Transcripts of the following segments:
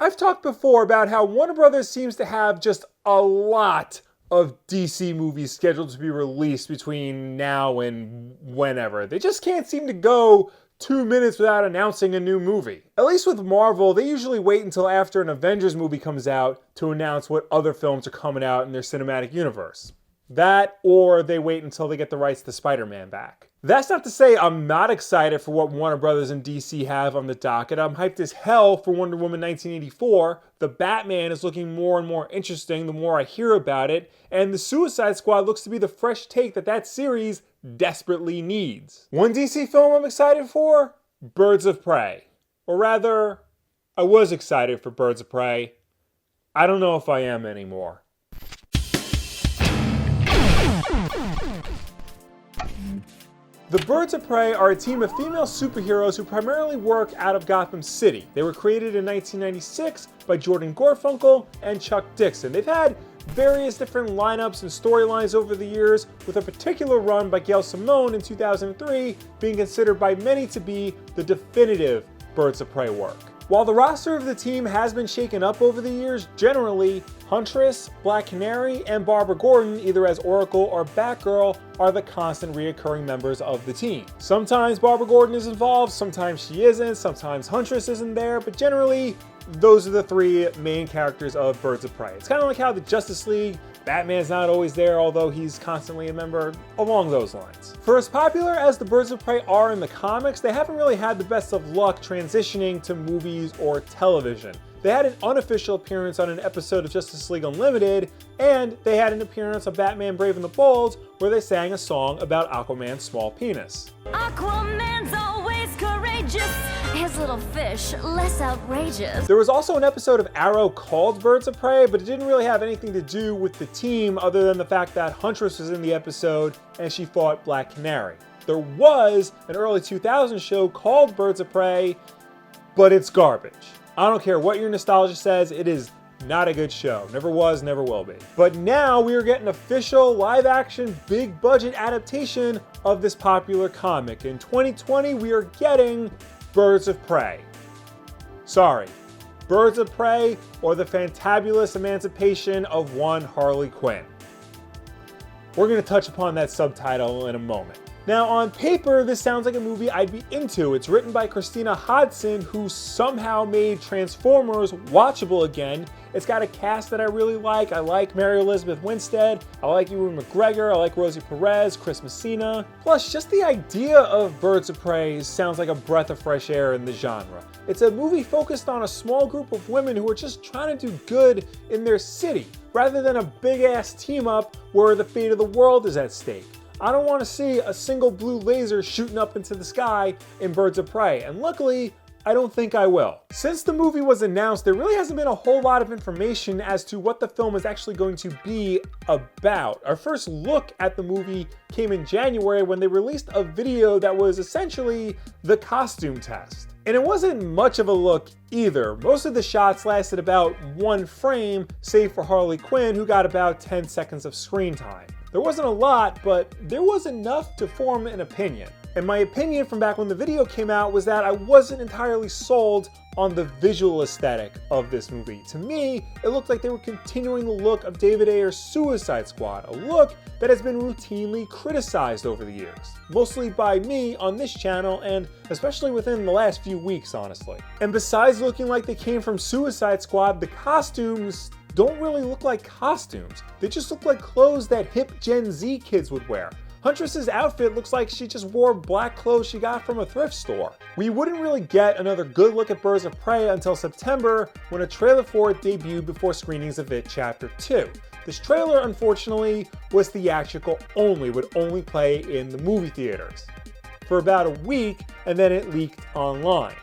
I've talked before about how Warner Brothers seems to have just a lot of DC movies scheduled to be released between now and whenever. They just can't seem to go 2 minutes without announcing a new movie. At least with Marvel, they usually wait until after an Avengers movie comes out to announce what other films are coming out in their cinematic universe. That, or they wait until they get the rights to Spider-Man back. That's not to say I'm not excited for what Warner Brothers and DC have on the docket. I'm hyped as hell for Wonder Woman 1984. The Batman is looking more and more interesting the more I hear about it, and the Suicide Squad looks to be the fresh take that series desperately needs. One DC film I'm excited for? Birds of Prey. Or rather, I was excited for Birds of Prey. I don't know if I am anymore. The Birds of Prey are a team of female superheroes who primarily work out of Gotham City. They were created in 1996 by Jordan Gorfinkel and Chuck Dixon. They've had various different lineups and storylines over the years, with a particular run by Gail Simone in 2003 being considered by many to be the definitive Birds of Prey work. While the roster of the team has been shaken up over the years, generally, Huntress, Black Canary, and Barbara Gordon, either as Oracle or Batgirl, are the constant reoccurring members of the team. Sometimes Barbara Gordon is involved, sometimes she isn't, sometimes Huntress isn't there, but generally, those are the three main characters of Birds of Prey. It's kind of like how the Justice League, Batman's not always there, although he's constantly a member, along those lines. For as popular as the Birds of Prey are in the comics, they haven't really had the best of luck transitioning to movies or television. They had an unofficial appearance on an episode of Justice League Unlimited, and they had an appearance on Batman Brave and the Bold, where they sang a song about Aquaman's small penis. Aquaman's always courageous, his little fish less outrageous. There was also an episode of Arrow called Birds of Prey, but it didn't really have anything to do with the team other than the fact that Huntress was in the episode and she fought Black Canary. There was an early 2000s show called Birds of Prey, but it's garbage. I don't care what your nostalgia says, it is not a good show. Never was, never will be. But now we are getting official live-action, big-budget adaptation of this popular comic. In 2020, we are getting Birds of Prey. Sorry, Birds of Prey or the Fantabulous Emancipation of one Harley Quinn. We're going to touch upon that subtitle in a moment. Now, on paper, this sounds like a movie I'd be into. It's written by Christina Hodson, who somehow made Transformers watchable again. It's got a cast that I really like. I like Mary Elizabeth Winstead, I like Ewan McGregor, I like Rosie Perez, Chris Messina. Plus, just the idea of Birds of Prey sounds like a breath of fresh air in the genre. It's a movie focused on a small group of women who are just trying to do good in their city, rather than a big-ass team-up where the fate of the world is at stake. I don't want to see a single blue laser shooting up into the sky in Birds of Prey, and luckily, I don't think I will. Since the movie was announced, there really hasn't been a whole lot of information as to what the film is actually going to be about. Our first look at the movie came in January when they released a video that was essentially the costume test. And it wasn't much of a look either. Most of the shots lasted about one frame, save for Harley Quinn, who got about 10 seconds of screen time. There wasn't a lot, but there was enough to form an opinion. And my opinion from back when the video came out was that I wasn't entirely sold on the visual aesthetic of this movie. To me, it looked like they were continuing the look of David Ayer's Suicide Squad, a look that has been routinely criticized over the years. Mostly by me on this channel, and especially within the last few weeks, honestly. And besides looking like they came from Suicide Squad, the costumes don't really look like costumes. They just look like clothes that hip Gen Z kids would wear. Huntress's outfit looks like she just wore black clothes she got from a thrift store. We wouldn't really get another good look at Birds of Prey until September, when a trailer for it debuted before screenings of it Chapter 2. This trailer, unfortunately, was theatrical only, would only play in the movie theaters for about a week, and then it leaked online.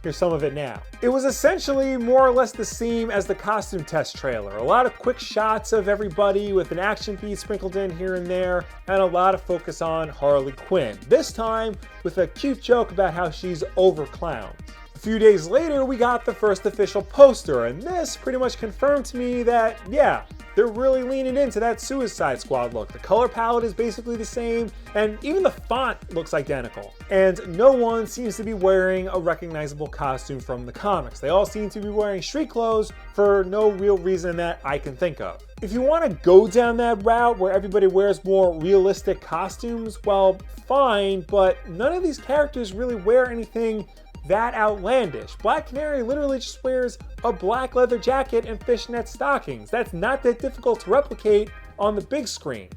Here's some of it now. It was essentially more or less the same as the costume test trailer. A lot of quick shots of everybody with an action beat sprinkled in here and there, and a lot of focus on Harley Quinn. This time with a cute joke about how she's over clowns. A few days later, we got the first official poster, and this pretty much confirmed to me that, yeah, they're really leaning into that Suicide Squad look. The color palette is basically the same, and even the font looks identical. And no one seems to be wearing a recognizable costume from the comics. They all seem to be wearing street clothes for no real reason that I can think of. If you want to go down that route where everybody wears more realistic costumes, well, fine, but none of these characters really wear anything that outlandish. Black Canary literally just wears a black leather jacket and fishnet stockings. That's not that difficult to replicate on the big screen.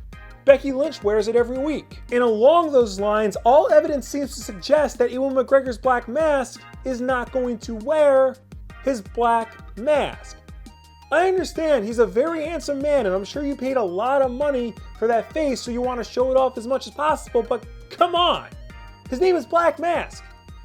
Becky Lynch wears it every week. And along those lines, all evidence seems to suggest that Ewan McGregor's Black Mask is not going to wear his black mask. I understand he's a very handsome man, and I'm sure you paid a lot of money for that face, so you want to show it off as much as possible, but come on! His name is Black Mask.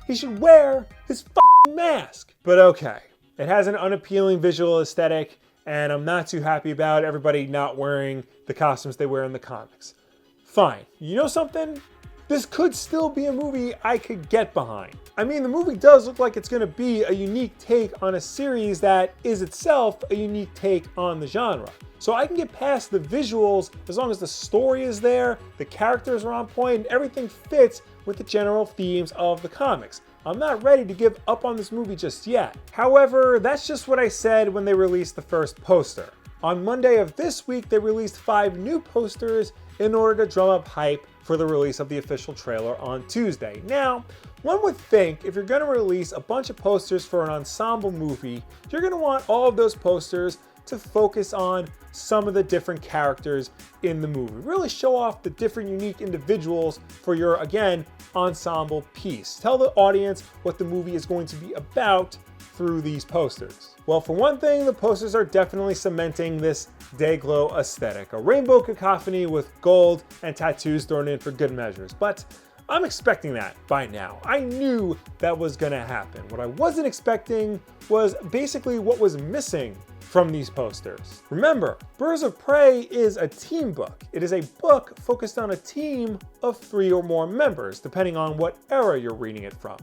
He should wear his f***ing mask. But okay, it has an unappealing visual aesthetic, and I'm not too happy about everybody not wearing the costumes they wear in the comics. Fine. You know something? This could still be a movie I could get behind. I mean, the movie does look like it's going to be a unique take on a series that is itself a unique take on the genre. So I can get past the visuals as long as the story is there, the characters are on point, and everything fits with the general themes of the comics. I'm not ready to give up on this movie just yet. However, that's just what I said when they released the first poster. On Monday of this week, they released 5 new posters in order to drum up hype for the release of the official trailer on Tuesday. Now, one would think if you're going to release a bunch of posters for an ensemble movie, you're going to want all of those posters to focus on some of the different characters in the movie. Really show off the different unique individuals for your, again, ensemble piece. Tell the audience what the movie is going to be about through these posters. Well, for one thing, the posters are definitely cementing this Dayglow aesthetic, a rainbow cacophony with gold and tattoos thrown in for good measures. But I'm expecting that by now. I knew that was gonna happen. What I wasn't expecting was basically what was missing from these posters. Remember, Birds of Prey is a team book. It is a book focused on a team of 3 or more members, depending on what era you're reading it from.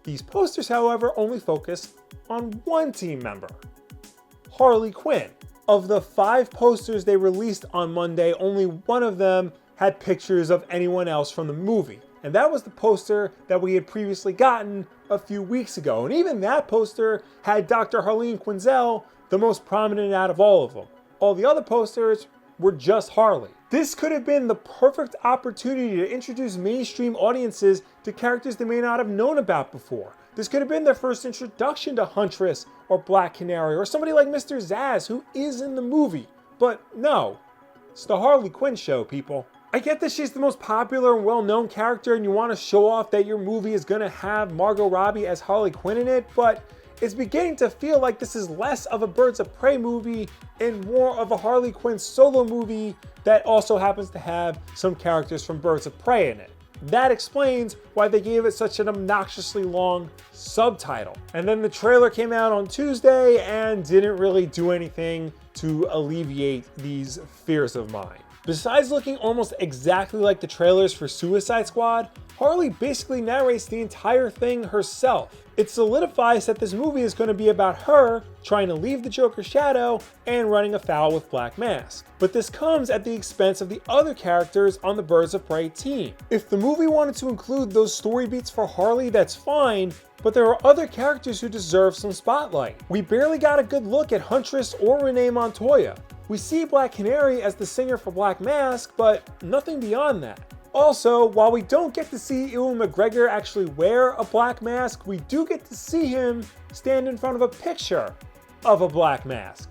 These posters, however, only focus on one team member, Harley Quinn. Of the 5 posters they released on Monday, only one of them had pictures of anyone else from the movie. And that was the poster that we had previously gotten a few weeks ago. And even that poster had Dr. Harleen Quinzel, the most prominent out of all of them. All the other posters were just Harley. This could have been the perfect opportunity to introduce mainstream audiences to characters they may not have known about before. This could have been their first introduction to Huntress or Black Canary or somebody like Mr. Zsasz, who is in the movie. But no, it's the Harley Quinn show, people. I get that she's the most popular and well-known character and you want to show off that your movie is going to have Margot Robbie as Harley Quinn in it, but it's beginning to feel like this is less of a Birds of Prey movie and more of a Harley Quinn solo movie that also happens to have some characters from Birds of Prey in it. That explains why they gave it such an obnoxiously long subtitle. And then the trailer came out on Tuesday and didn't really do anything to alleviate these fears of mine. Besides looking almost exactly like the trailers for Suicide Squad, Harley basically narrates the entire thing herself. It solidifies that this movie is going to be about her trying to leave the Joker's shadow and running afoul with Black Mask. But this comes at the expense of the other characters on the Birds of Prey team. If the movie wanted to include those story beats for Harley, that's fine, but there are other characters who deserve some spotlight. We barely got a good look at Huntress or Renee Montoya. We see Black Canary as the singer for Black Mask, but nothing beyond that. Also, while we don't get to see Ewan McGregor actually wear a black mask, we do get to see him stand in front of a picture of a black mask.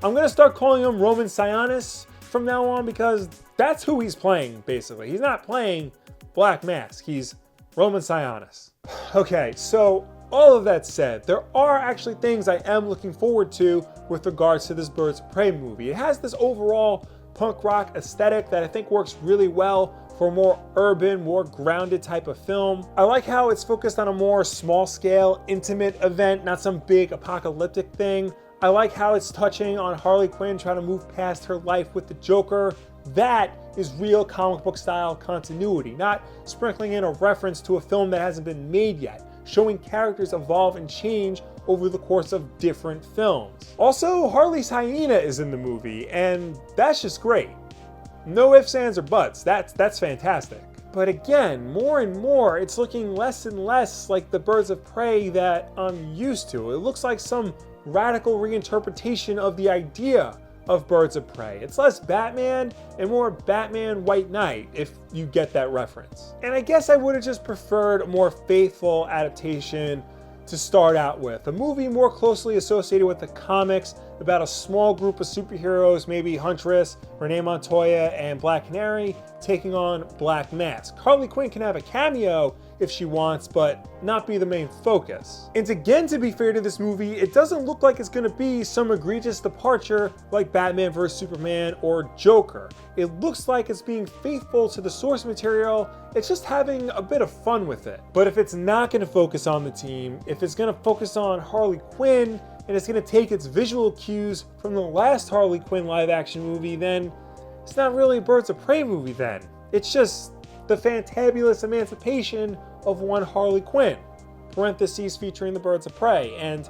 I'm going to start calling him Roman Sionis from now on because that's who he's playing, basically. He's not playing Black Mask, he's Roman Sionis. Okay, so all of that said, there are actually things I am looking forward to with regards to this Birds of Prey movie. It has this overall punk rock aesthetic that I think works really well for a more urban, more grounded type of film. I like how it's focused on a more small scale, intimate event, not some big apocalyptic thing. I like how it's touching on Harley Quinn trying to move past her life with the Joker. That is real comic book style continuity, not sprinkling in a reference to a film that hasn't been made yet. showing characters evolve and change over the course of different films. Also, Harley's hyena is in the movie, and that's just great. No ifs, ands, or buts. That's fantastic. But again, more and more, it's looking less and less like the Birds of Prey that I'm used to. It looks like some radical reinterpretation of the idea of Birds of Prey. It's less Batman and more Batman White Knight, if you get that reference. And I guess I would have just preferred a more faithful adaptation to start out with. A movie more closely associated with the comics about a small group of superheroes, maybe Huntress, Renee Montoya, and Black Canary, taking on Black Mask. Harley Quinn can have a cameo if she wants, but not be the main focus. And again, to be fair to this movie, it doesn't look like it's gonna be some egregious departure like Batman vs Superman or Joker. It looks like it's being faithful to the source material. It's just having a bit of fun with it. But if it's not gonna focus on the team, if it's gonna focus on Harley Quinn, and it's gonna take its visual cues from the last Harley Quinn live action movie, then it's not really a Birds of Prey movie then. It's just the Fantabulous Emancipation of one Harley Quinn, parentheses featuring the Birds of Prey, and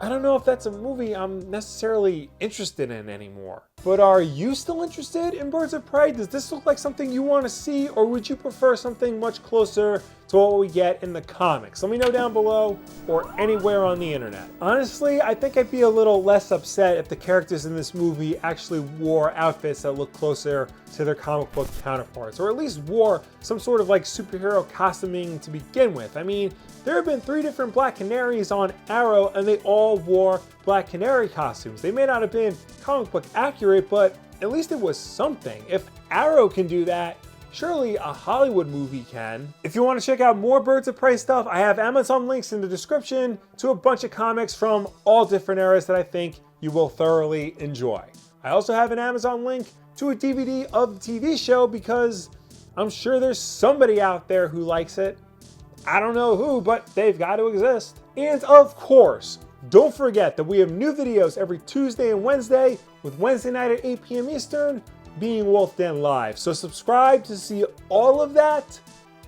I don't know if that's a movie I'm necessarily interested in anymore. But are you still interested in Birds of Prey? Does this look like something you want to see, or would you prefer something much closer to what we get in the comics? Let me know down below or anywhere on the internet. Honestly, I think I'd be a little less upset if the characters in this movie actually wore outfits that look closer to their comic book counterparts, or at least wore some sort of like superhero costuming to begin with. I mean, there have been 3 different Black Canaries on Arrow, and they all wore Black Canary costumes. They may not have been comic book accurate, but at least it was something. If Arrow can do that, surely a Hollywood movie can. If you want to check out more Birds of Prey stuff, I have Amazon links in the description to a bunch of comics from all different eras that I think you will thoroughly enjoy. I also have an Amazon link to a DVD of the TV show because I'm sure there's somebody out there who likes it. I don't know who, but they've got to exist. And of course, don't forget that we have new videos every Tuesday and Wednesday, with Wednesday night at 8 p.m. Eastern being Wulff Den Live. So subscribe to see all of that,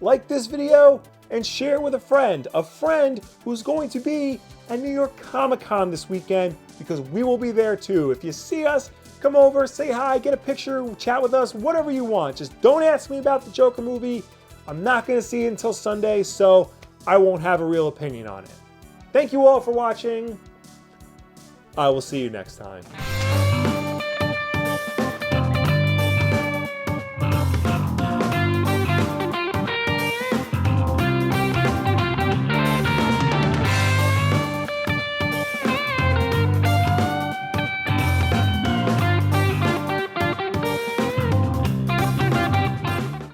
like this video, and share with a friend who's going to be at New York Comic Con this weekend, because we will be there too. If you see us, come over, say hi, get a picture, chat with us, whatever you want. Just don't ask me about the Joker movie. I'm not going to see it until Sunday, so I won't have a real opinion on it. Thank you all for watching. I will see you next time.